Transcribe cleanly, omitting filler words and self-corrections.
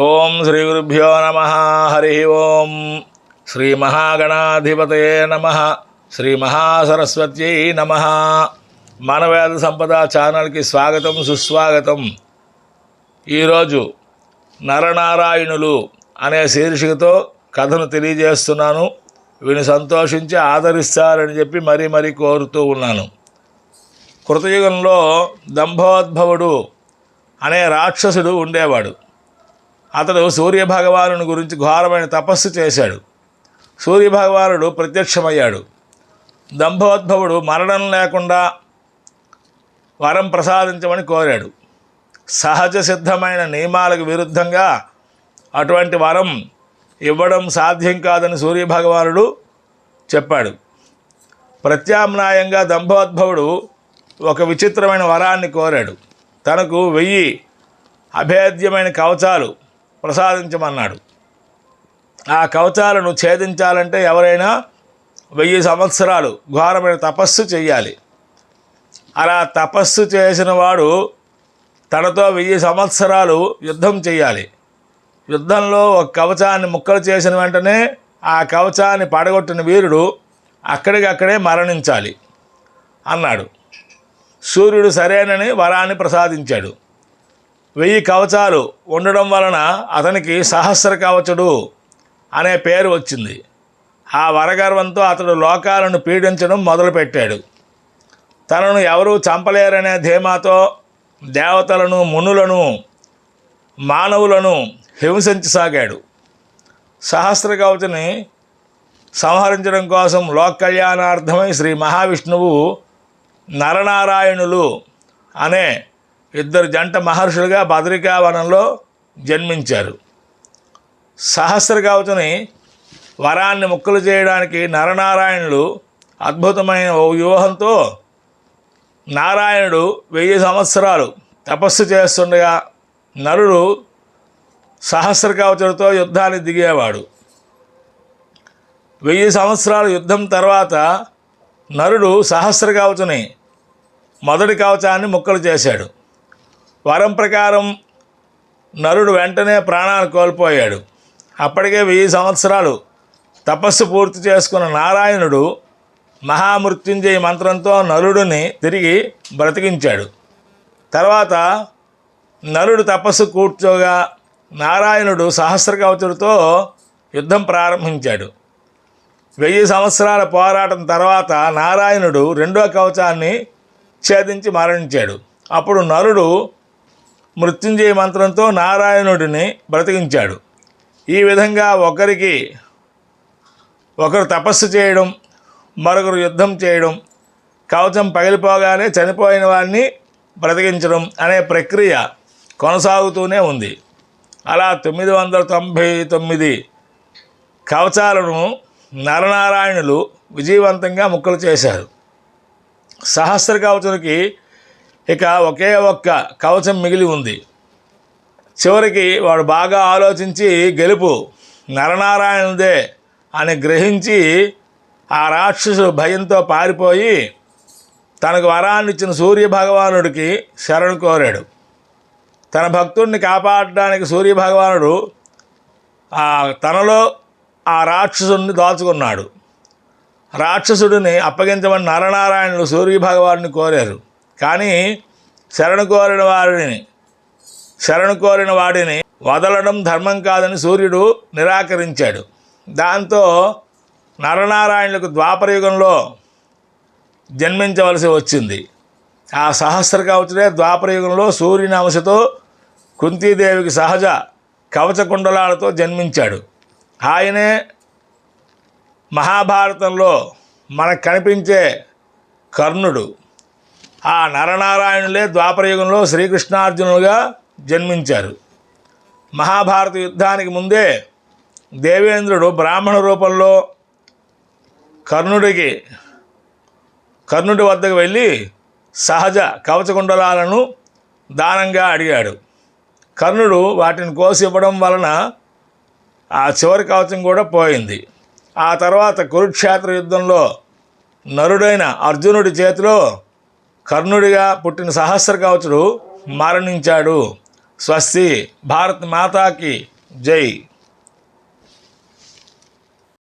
ఓం శ్రీ గురుభ్యో నమ. హరి ఓం. శ్రీ మహాగణాధిపతయే నమ. శ్రీ మహాసరస్వత్యై నమ. మానవేద సంపద ఛానల్కి స్వాగతం, సుస్వాగతం. ఈరోజు నరనారాయణులు అనే శీర్షికతో కథను తెలియజేస్తున్నాను. వీని సంతోషించి ఆదరిస్తారని చెప్పి మరీ కోరుతూ ఉన్నాను. కృతయుగంలో దంభోద్భవుడు అనే రాక్షసుడు ఉండేవాడు. అతడు సూర్యభగవానుని గురించి ఘోరమైన తపస్సు చేశాడు. సూర్యభగవానుడు ప్రత్యక్షమయ్యాడు. దంభోద్భవుడు మరణం లేకుండా వరం ప్రసాదించమని కోరాడు. సహజ సిద్ధమైన నియమాలకు విరుద్ధంగా అటువంటి వరం ఇవ్వడం సాధ్యం కాదని సూర్యభగవానుడు చెప్పాడు. ప్రత్యామ్నాయంగా దంభోద్భవుడు ఒక విచిత్రమైన వరాన్ని కోరాడు. తనకు 1000 అభేద్యమైన కవచాలు ప్రసాదించమన్నాడు. ఆ కవచాలను ఛేదించాలంటే ఎవరైనా 1000 సంవత్సరాలు ఘోరమైన తపస్సు చెయ్యాలి. అలా తపస్సు చేసిన వాడు తనతో 1000 సంవత్సరాలు యుద్ధం చెయ్యాలి. యుద్ధంలో ఒక కవచాన్ని ముక్కలు చేసిన వెంటనే ఆ కవచాన్ని పడగొట్టిన వీరుడు అక్కడికక్కడే మరణించాలి అన్నాడు. సూర్యుడు సరేనని వరాన్ని ప్రసాదించాడు. 1000 కవచాలు ఉండడం వలన అతనికి సహస్ర కవచుడు అనే పేరు వచ్చింది. ఆ వరగర్వంతో అతడు లోకాలను పీడించడం మొదలుపెట్టాడు. తనను ఎవరూ చంపలేరనే ధీమాతో దేవతలను, మునులను, మానవులను హింసించసాగాడు. సహస్ర కవచుని సంహరించడం కోసం లోక కళ్యాణార్థమై శ్రీ మహావిష్ణువు నరనారాయణులు అనే 2 జంట మహర్షులుగా బదరికావనంలో జన్మించారు. సహస్ర కవచుని వరాన్ని ముక్కలు చేయడానికి నరనారాయణులు అద్భుతమైన ఓ వ్యూహంతో నారాయణుడు 1000 సంవత్సరాలు తపస్సు చేస్తుండగా నరుడు సహస్ర కవచులతో యుద్ధానికి దిగేవాడు. 1000 సంవత్సరాల యుద్ధం తర్వాత నరుడు సహస్ర కవచుని మొదటి కవచాన్ని ముక్కలు చేశాడు. వరం ప్రకారం నరుడు వెంటనే ప్రాణాలు కోల్పోయాడు. అప్పటికే 1000 సంవత్సరాలు తపస్సు పూర్తి చేసుకున్న నారాయణుడు మహామృత్యుంజయ మంత్రంతో నరుడిని తిరిగి బ్రతికించాడు. తర్వాత నరుడు తపస్సు కూర్చోగా నారాయణుడు సహస్ర కవచుడితో యుద్ధం ప్రారంభించాడు. 1000 సంవత్సరాల పోరాటం తర్వాత నారాయణుడు 2వ కవచాన్ని ఛేదించి మరణించాడు. అప్పుడు నరుడు మృత్యుంజయ మంత్రంతో నారాయణుడిని బ్రతికించాడు. ఈ విధంగా ఒకరు తపస్సు చేయడం, మరొకరు యుద్ధం చేయడం, కవచం పగిలిపోగానే చనిపోయిన వాడిని బ్రతికించడం అనే ప్రక్రియ కొనసాగుతూనే ఉంది. అలా 999 కవచాలను నరనారాయణులు విజయవంతంగా ముక్కలు చేశారు. సహస్ర కవచునికి ఇక ఒకే ఒక్క కవచం మిగిలి ఉంది. చివరికి వాడు బాగా ఆలోచించి గెలుపు నరనారాయణుదే అని గ్రహించి ఆ రాక్షసుడు భయంతో పారిపోయి తనకు వరాన్ని ఇచ్చిన సూర్యభగవానుడికి శరణు కోరాడు. తన భక్తుడిని కాపాడడానికి సూర్యభగవానుడు తనలో ఆ రాక్షసుడిని దాచుకున్నాడు. రాక్షసుడిని అప్పగించమని నరనారాయణులు సూర్యభగవానుని కోరారు. కానీ శరణు కోరిన వాడిని వదలడం ధర్మం కాదని సూర్యుడు నిరాకరించాడు. దాంతో నరనారాయణులకు ద్వాపరయుగంలో జన్మించవలసి వచ్చింది. ఆ సహస్ర కవచుడే ద్వాపరయుగంలో సూర్యుని అంశతో కుంతీదేవికి సహజ కవచ కుండలాలతో జన్మించాడు. ఆయనే మహాభారతంలో మనకు కనిపించే కర్ణుడు. ఆ నరనారాయణులే ద్వాపరయుగంలో శ్రీకృష్ణార్జునులుగా జన్మించారు. మహాభారత యుద్ధానికి ముందే దేవేంద్రుడు బ్రాహ్మణ రూపంలో కర్ణుడి వద్దకు వెళ్ళి సహజ కవచకుండలాలను దానంగా అడిగాడు. కర్ణుడు వాటిని కోసి ఇవ్వడం వలన ఆ చివరి కవచం కూడా పోయింది. ఆ తర్వాత కురుక్షేత్ర యుద్ధంలో నరుడైన అర్జునుడి చేతిలో కర్ణుడిగా పుట్టిన సహస్ర కవచుడు మరణించాడు. స్వస్తి. భారత్ మాతాకి జై.